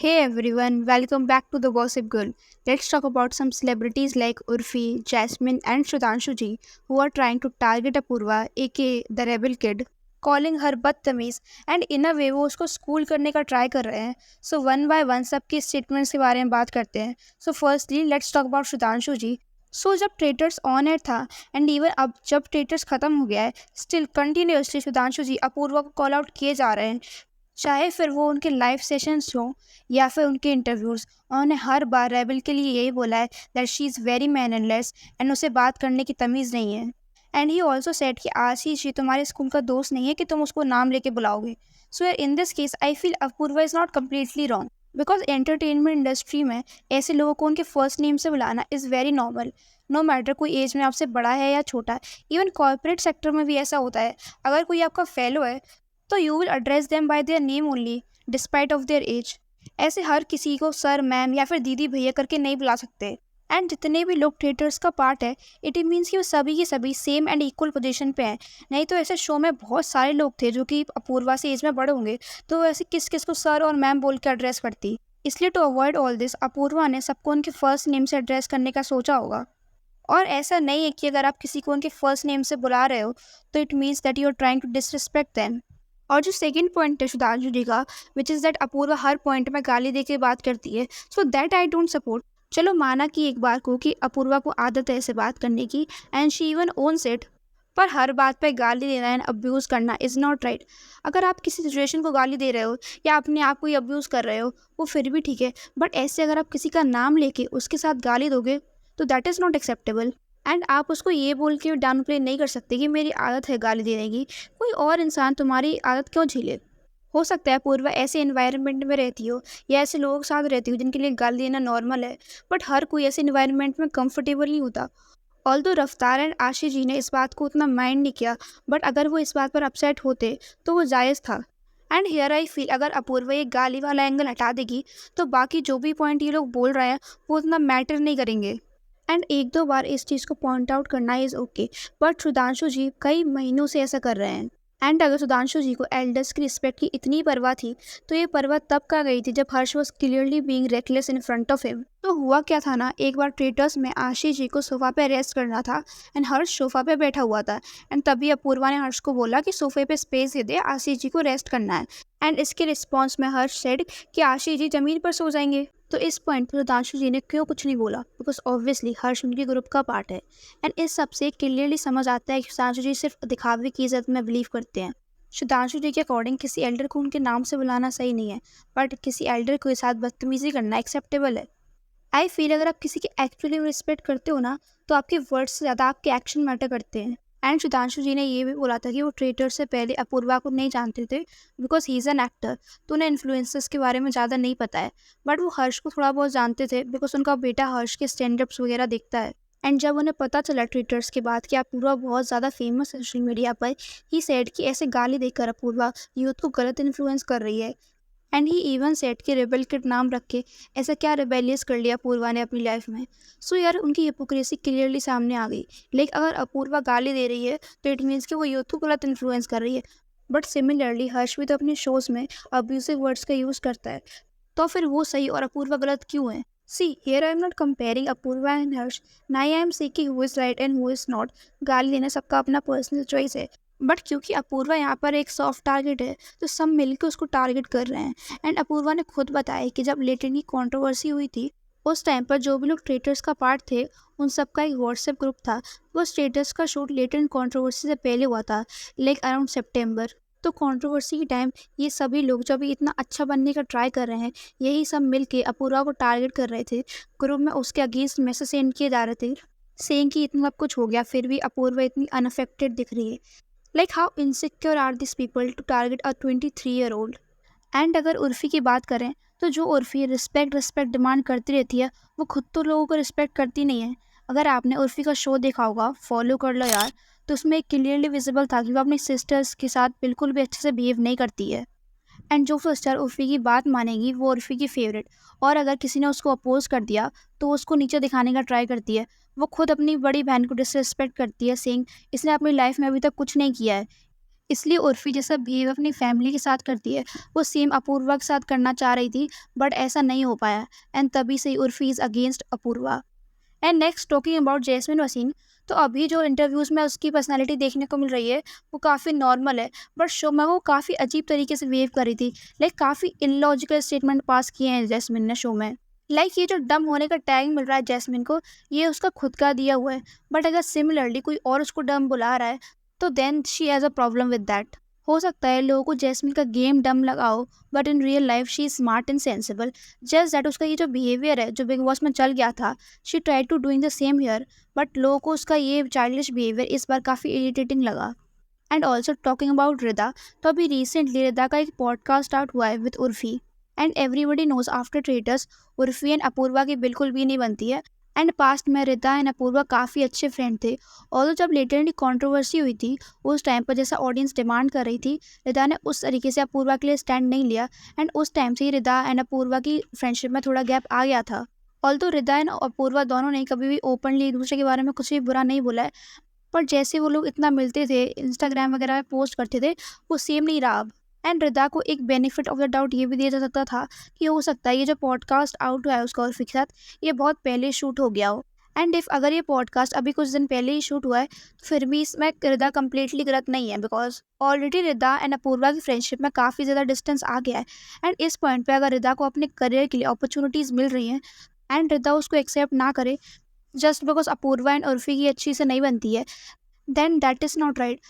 Hey everyone, welcome back to the Gossip Girl. Let's talk about some celebrities like Urfi, Jasmine, and Shudhanshu ji who are trying to target Apurva, aka the rebel kid, calling her बदतमीज and in a way वो उसको school करने का try कर रहे हैं. So one by one सबके statements के बारे में बात करते हैं. So firstly, let's talk about Shudhanshu ji. सो जब ट्रेटर्स ऑन एयर था एंड इवन अब जब ट्रेटर्स खत्म हो गया है स्टिल कंटिन्यूसली सुधांशु जी अपूर्वा को कॉल आउट किए जा रहे हैं, चाहे फिर वो उनके लाइव सेशंस हों या फिर उनके इंटरव्यूज़. उन्होंने हर बार रेबल के लिए यही बोला है that she is very mannerless and उसे बात करने की तमीज़ नहीं है. एंड ही ऑल्सो सेड कि आशीष ये तुम्हारे स्कूल का दोस्त नहीं है कि तुम उसको नाम लेके बुलाओगे. सो यार in this case I feel Apoorva is not completely wrong because entertainment industry में ऐसे लोगों को उनके फर्स्ट नेम से बुलाना is very normal. No matter कोई एज में आपसे बड़ा है या छोटा है. इवन कॉर्पोरेट सेक्टर में भी ऐसा होता है. अगर कोई आपका फेलो है तो you will address them by their name only despite of their age. ऐसे हर किसी को सर मैम या फिर दीदी भैया करके नहीं बुला सकते. एंड जितने भी लोग थिएटर्स का पार्ट है इट मीन्स कि वो सभी के सभी सेम एंड इक्वल पोजीशन पे हैं. नहीं तो ऐसे शो में बहुत सारे लोग थे जो कि अपूर्वा से एज में बड़े होंगे तो ऐसे किस किस को सर और मैम बोल के एड्रेस करती. इसलिए to avoid all this Apoorva ने सबको उनके फर्स्ट नेम से एड्रेस करने का सोचा होगा. और ऐसा नहीं है कि अगर आप किसी को उनके फर्स्ट नेम से बुला रहे हो तो it means that you are trying to disrespect them. और जो सेकंड पॉइंट है सुधांशु जी का विच इज़ दैट अपूर्वा हर पॉइंट में गाली दे के बात करती है. So that I don't support. चलो माना कि एक बार को कि अपूर्वा को आदत है ऐसे बात करने की and she even owns it, पर हर बात पे गाली देना एंड अब्यूज़ करना इज़ नॉट राइट. अगर आप किसी सिचुएशन को गाली दे रहे हो या अपने आप को ही अब्यूज़ कर रहे हो वो फिर भी ठीक है, बट ऐसे अगर आप किसी का नाम लेके उसके साथ गाली दोगे तो that is not acceptable. And आप उसको ये बोल के डाउन प्ले नहीं कर सकते कि मेरी आदत है गाली देने की. कोई और इंसान तुम्हारी आदत क्यों झेले. हो सकता है पूर्वा ऐसे इन्वायरमेंट में रहती हो या ऐसे लोगों के साथ रहती हो जिनके लिए गाली देना नॉर्मल है, बट हर कोई ऐसे इन्वायरमेंट में कंफर्टेबल नहीं होता. ऑल्दो रफ्तार एंड आशीष जी ने इस बात को उतना माइंड नहीं किया, बट अगर वो इस बात पर अपसेट होते तो वो जायज़ था. एंड हियर आई फील अगर अपूर्वा ये गाली वाला एंगल हटा देगी तो बाकी जो भी पॉइंट ये लोग बोल रहे हैं वो उतना मैटर नहीं करेंगे. एंड एक दो बार इस चीज़ को पॉइंट आउट करना इज़ ओके, बट सुधांशु जी कई महीनों से ऐसा कर रहे हैं. एंड अगर सुधांशु जी को एल्डर्स की रिस्पेक्ट की इतनी परवाह थी तो ये परवाह तब का गई थी जब Harsh was clearly being reckless in front of him. तो हुआ क्या था ना, एक बार ट्रेटर्स में आशीष जी को सोफा पे रेस्ट करना था एंड हर्ष सोफा पे बैठा हुआ था. एंड तभी अपूर्वा ने हर्ष को बोला कि सोफे पे स्पेस दे दे, आशीष जी को रेस्ट करना है. एंड इसके रिस्पॉन्स में हर्ष सेड कि आशीष जी ज़मीन पर सो जाएंगे. तो इस पॉइंट पर सुधांशु जी ने क्यों कुछ नहीं बोला बिकॉज ऑब्वियसली हर्ष उनके ग्रुप का पार्ट है. एंड इस सब से क्लियरली समझ आता है कि सुधांशु जी सिर्फ दिखावे की इज्जत में बिलीव करते हैं. सुधांशु जी के अकॉर्डिंग किसी एल्डर को उनके नाम से बुलाना सही नहीं है, बट किसी एल्डर के साथ बदतमीजी करना एक्सेप्टेबल है. आई फील अगर आप किसी की एक्चुअली रिस्पेक्ट करते हो ना तो आपके वर्ड्स से ज़्यादा आपके एक्शन मैटर करते हैं. एंड सुधांशु जी ने ये भी बोला था कि वो ट्रेटर से पहले अपूर्वा को नहीं जानते थे because he is an actor, तो उन्हें इन्फ्लुएंसर्स के बारे में ज़्यादा नहीं पता है. बट वो हर्ष को थोड़ा बहुत जानते थे बिकॉज उनका बेटा हर्ष के स्टैंड अप्स वगैरह देखता है. एंड जब उन्हें पता चला ट्विटर्स के बाद कि अपूर्वा बहुत ज़्यादा फेमस है सोशल मीडिया पर, ही सेड कि ऐसे गाली देकर अपूर्वा यूथ को गलत इन्फ्लुएंस कर रही है. एंड ही इवन सेट के रेबल किड नाम रख के ऐसा क्या रिबेलियस कर लिया अपूर्वा ने अपनी लाइफ में. सो यार उनकी हिपोक्रेसी क्लियरली सामने आ गई. लेकिन अगर अपूर्वा गाली दे रही है तो इट मीन्स कि वो यूथ को गलत इन्फ्लुएंस कर रही है. बट सिमिलरली हर्ष भी तो अपने शोज़ में अब्यूसिव वर्ड्स का यूज़ करता है, तो फिर वो सही और अपूर्वा गलत क्यों है. See here I am not comparing Apurva and Harsh, ना I am seeking who is right and who is not. गाली देना सबका अपना पर्सनल चॉइस है, बट क्योंकि अपूर्वा यहाँ पर एक सॉफ्ट टारगेट है तो सब मिलकर उसको टारगेट कर रहे हैं. एंड अपूर्वा ने खुद बताया कि जब लेटेंट की कंट्रोवर्सी हुई थी उस टाइम पर जो भी लोग ट्रेटर्स का पार्ट थे उन सब का एक व्हाट्सएप ग्रुप था. वो स्टेटस का शूट लेटेंट कंट्रोवर्सी से पहले हुआ था, लाइक अराउंड सितंबर. तो कंट्रोवर्सी के टाइम ये सभी लोग जो अभी इतना अच्छा बनने का ट्राई कर रहे हैं यही सब मिल के अपूर्वा को टारगेट कर रहे थे. ग्रुप में उसके अगेंस्ट मैसेज सेंड किए जा रहे थे सेइंग कि इतना सब कुछ हो गया फिर भी अपूर्वा इतनी अनअफेक्टेड दिख रही है. Like how insecure are these people to target a 23-year-old? And अगर उर्फ़ी की बात करें तो जो उर्फ़ी रिस्पेक्ट रिस्पेक्ट डिमांड करती रहती है वो खुद तो लोगों को रिस्पेक्ट करती नहीं है. अगर आपने उर्फ़ी का शो देखा होगा, फॉलो कर लो यार, तो उसमें क्लियरली विजिबल था कि वो अपनी सिस्टर्स के साथ बिल्कुल भी अच्छे से बिहेव नहीं करती है. एंड जो सिस्टर उर्फ़ी की बात मानेगी वो उर्फ़ी की फेवरेट, और अगर किसी ने उसको अपोज कर दिया तो वो उसको नीचे दिखाने का ट्राई करती है. वो खुद अपनी बड़ी बहन को डिसरिस्पेक्ट करती है सेइंग इसने अपनी लाइफ में अभी तक कुछ नहीं किया है. इसलिए उर्फी जैसा बिहेव अपनी फैमिली के साथ करती है वो सेम अपूर्वा के साथ करना चाह रही थी, बट ऐसा नहीं हो पाया। एंड तभी से Urfi is against Apoorva. And next talking about Jasmine Waseem, तो अभी जो इंटरव्यूज़ में उसकी पर्सनालिटी देखने को मिल रही है वो काफ़ी नॉर्मल है, बट शो में वो काफ़ी अजीब तरीके से बिहेव कर रही थी। लाइक काफ़ी इलॉजिकल स्टेटमेंट पास किए हैं जैस्मिन ने शो में। लाइक ये जो डम होने का टैग मिल रहा है जैस्मिन को, ये उसका खुद का दिया हुआ है, बट अगर सिमिलरली कोई और उसको डम बुला रहा है तो then she has a problem with that. हो सकता है लोगों को जैस्मिन का गेम डम लगा हो, but in real life she is smart and sensible. Just that उसका ये जो बिहेवियर है जो बिग बॉस में चल गया था, she try to doing the same here, but लोगों को उसका ये चाइल्डिश बिहेवियर इस बार काफ़ी इरिटेटिंग लगा। एंड ऑल्सो टॉकिंग अबाउट रिदा, तो अभी रिसेंटली रिदा का एक पॉडकास्ट आउट हुआ है with Urfi. And everybody knows after traitors Urfi and Apoorva की बिल्कुल भी नहीं बनती है। एंड पास्ट में रिदा एंड अपूर्वा काफ़ी अच्छे फ्रेंड थे। और जब लेटरली कंट्रोवर्सी हुई थी उस टाइम पर जैसा ऑडियंस डिमांड कर रही थी, रिदा ने उस तरीके से अपूर्वा के लिए स्टैंड नहीं लिया। एंड उस टाइम से ही रिदा एंड अपूर्वा की फ्रेंडशिप में थोड़ा गैप आ गया था। ऑल्दो रिदा एंड अपूर्वा दोनों ने कभी भी ओपनली एक दूसरे के बारे में कुछ भी बुरा नहीं बोला है, पर जैसे वो लोग इतना मिलते थे, इंस्टाग्राम वगैरह पे पोस्ट करते थे, वो सेम नहीं रहा अब। एंड रिदा को एक बेनिफिट ऑफ द डाउट ये भी दिया जा सकता था कि हो सकता है ये जो पॉडकास्ट आउट हुआ है उसका उर्फी के साथ, ये बहुत पहले शूट हो गया हो। एंड इफ अगर ये पॉडकास्ट अभी कुछ दिन पहले ही शूट हुआ है तो फिर भी इसमें रिदा कम्प्लीटली गलत नहीं है, because already Rida and Apoorva की फ्रेंडशिप में काफ़ी ज़्यादा डिस्टेंस आ गया है। एंड इस पॉइंट पे अगर रिदा को अपने करियर के लिए अपॉर्चुनिटीज़ मिल रही हैं एंड रिदा उसको एक्सेप्ट ना करे just because Apurva and Urfi की अच्छी से नहीं बनती है, then that is not right.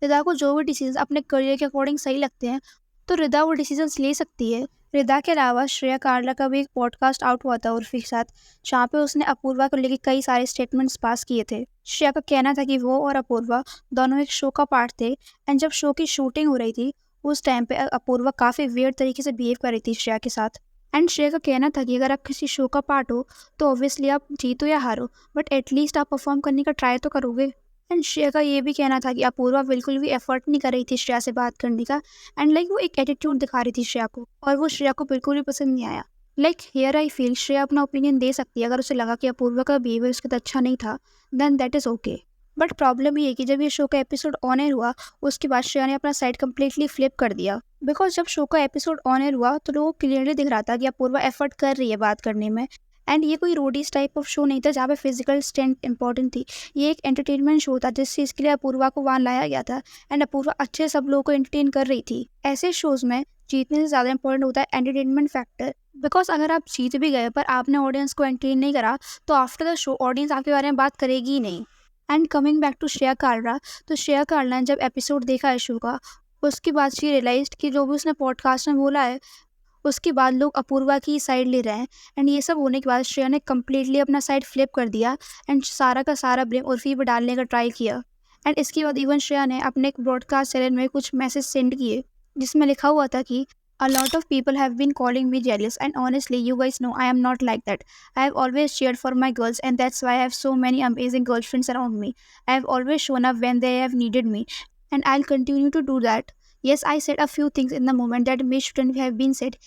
Rida को जो भी डिसीजन अपने करियर के अकॉर्डिंग सही लगते हैं तो रिदा वो डिसीजंस ले सकती है। रिदा के अलावा श्रेया कार्ला का भी एक पॉडकास्ट आउट हुआ था उर्फी के साथ, जहाँ पे उसने अपूर्वा को लेकर कई सारे स्टेटमेंट्स पास किए थे। श्रेया का कहना था कि वो और अपूर्वा दोनों एक शो का पार्ट थे। एंड जब शो की शूटिंग हो रही थी उस टाइम पे अपूर्वा काफ़ी वियर्ड तरीके से बिहेव कर रही थी श्रेया के साथ। एंड श्रेया का कहना था कि अगर आप किसी शो का पार्ट हो तो ऑब्वियसली आप जीतो या हारो, बट एटलीस्ट आप परफॉर्म करने का ट्राई तो करोगे। एंड श्रेया का ये भी कहना था कि अपूर्वा बिल्कुल भी एफर्ट नहीं कर रही थी श्रेया से बात करने का। एंड लाइक वो एक एटीट्यूड दिखा रही थी श्रेया को, और वो श्रेया को बिल्कुल भी पसंद नहीं आया। Like here I feel Shreya अपना ओपिनियन दे सकती है, अगर उसे लगा कि अपूर्वा का बिहेवियर उसके साथ अच्छा नहीं था then that is okay. But problem ये है कि जब ये शो का एपिसोड ऑन एयर हुआ उसके बाद श्रेया ने अपना साइड कम्प्लीटली फ्लिप कर दिया। बिकॉज जब शो का एपिसोड ऑन एयर हुआ तो लोगों को क्लियरली दिख रहा था कि अपूर्वा एफर्ट कर रही है बात करने में। एंड ये कोई रोडीज टाइप ऑफ शो नहीं था जहाँ पे फिजिकल स्ट्रेंथ इंपॉर्टेंट थी। ये एक एंटरटेनमेंट शो था जिस चीज़ के लिए अपूर्वा को वहाँ लाया गया था। एंड अपूर्वा अच्छे सब लोगों को एंटरटेन कर रही थी। ऐसे शोज़ में जीतने से ज़्यादा इंपॉर्टेंट होता है एंटरटेनमेंट फैक्टर। बिकॉज अगर आप जीत भी गए पर आपने ऑडियंस को एंटरटेन नहीं करा तो आफ्टर द शो ऑडियंस आपके बारे में बात करेगी ही नहीं। And coming back to Shreya Kalra, तो श्रेया कार्ला ने जब एपिसोड देखा है शो का उसके बाद शी रियलाइज कि जो भी उसने पॉडकास्ट में बोला है उसके बाद लोग अपूर्वा की साइड ले रहे हैं। एंड ये सब होने के बाद श्रेया ने कम्प्लीटली अपना साइड फ्लिप कर दिया एंड सारा का सारा ब्लेम उर्फी पर डालने का ट्राई किया। एंड इसके बाद इवन श्रेया ने अपने एक ब्रॉडकास्ट चैनल में कुछ मैसेज सेंड किए जिसमें लिखा हुआ था कि A lot of people have been calling me jealous, and honestly, you guys know I am not like that. I have always cheered for my girls, and that's why I have so many amazing girlfriends around me. I have always shown up when they have needed me, and I'll continue to do that. Yes, I said a few things in the moment that may shouldn't have been said.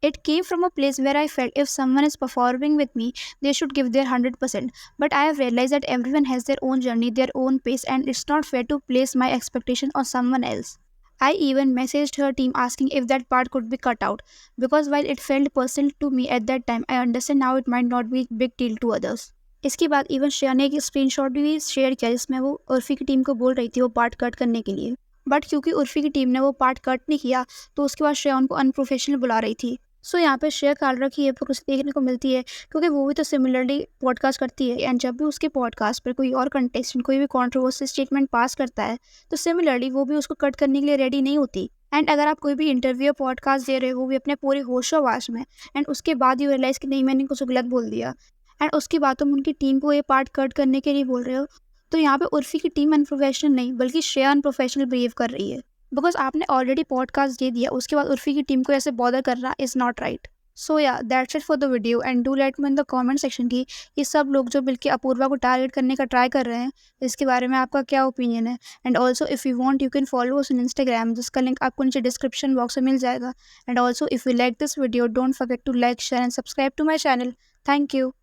It came from a place where I felt if someone is performing with me, they should give their 100%. But I have realized that everyone has their own journey, their own pace, and it's not fair to place my expectation on someone else. I even messaged her team asking if that part could be cut out, because while it felt personal to me at that time, I understand now it might not be a big deal to others. इसके बाद even Shreya ने एक screenshot भी share किया जिसमें वो उर्फी की team को बोल रही थी वो पार्ट कट करने के लिए, बट क्योंकि उर्फी की टीम ने वो पार्ट कट नहीं किया तो उसके बाद श्रेया उनको अनप्रोफेशनल बुला रही थी। सो यहाँ पे श्रेया कार्ला की हिपोक्रेसी देखने को मिलती है क्योंकि वो भी तो सिमिलरली पॉडकास्ट करती है। एंड जब भी उसके पॉडकास्ट पर कोई और कंटेस्टेंट कोई भी कॉन्ट्रोवर्सी स्टेटमेंट पास करता है तो सिमिलरली वो भी उसको कट करने के लिए रेडी नहीं होती। एंड अगर आप कोई भी इंटरव्यू पॉडकास्ट दे रहे हो वो भी अपने पूरे होशो आवाज़ में, एंड उसके बाद यू रियलाइज़ कि नहीं मैंने कुछ गलत बोल दिया, एंड उसके बाद तुम उनकी टीम को ये पार्ट कट करने के लिए बोल रहे हो, तो यहाँ पे उर्फी की टीम अनप्रोफेशनल नहीं बल्कि श्रेया अनप्रोफेशनल बिहेव कर रही है। बिकॉज आपने ऑलरेडी पॉडकास्ट दे दिया उसके बाद उर्फी की टीम को ऐसे बॉदर करना is not right. So yeah that's it for the video, and do let me in the comment section की ये सब लोग जो मिलकर अपूर्वा को टारगेट करने का ट्राई कर रहे हैं इसके बारे में आपका क्या ओपिनियन है। And also if you want you can follow us on Instagram जिसका लिंक आपको नीचे डिस्क्रिप्शन बॉक्स में मिल जाएगा। And also if you like this video don't forget to like share and subscribe to my channel. Thank you.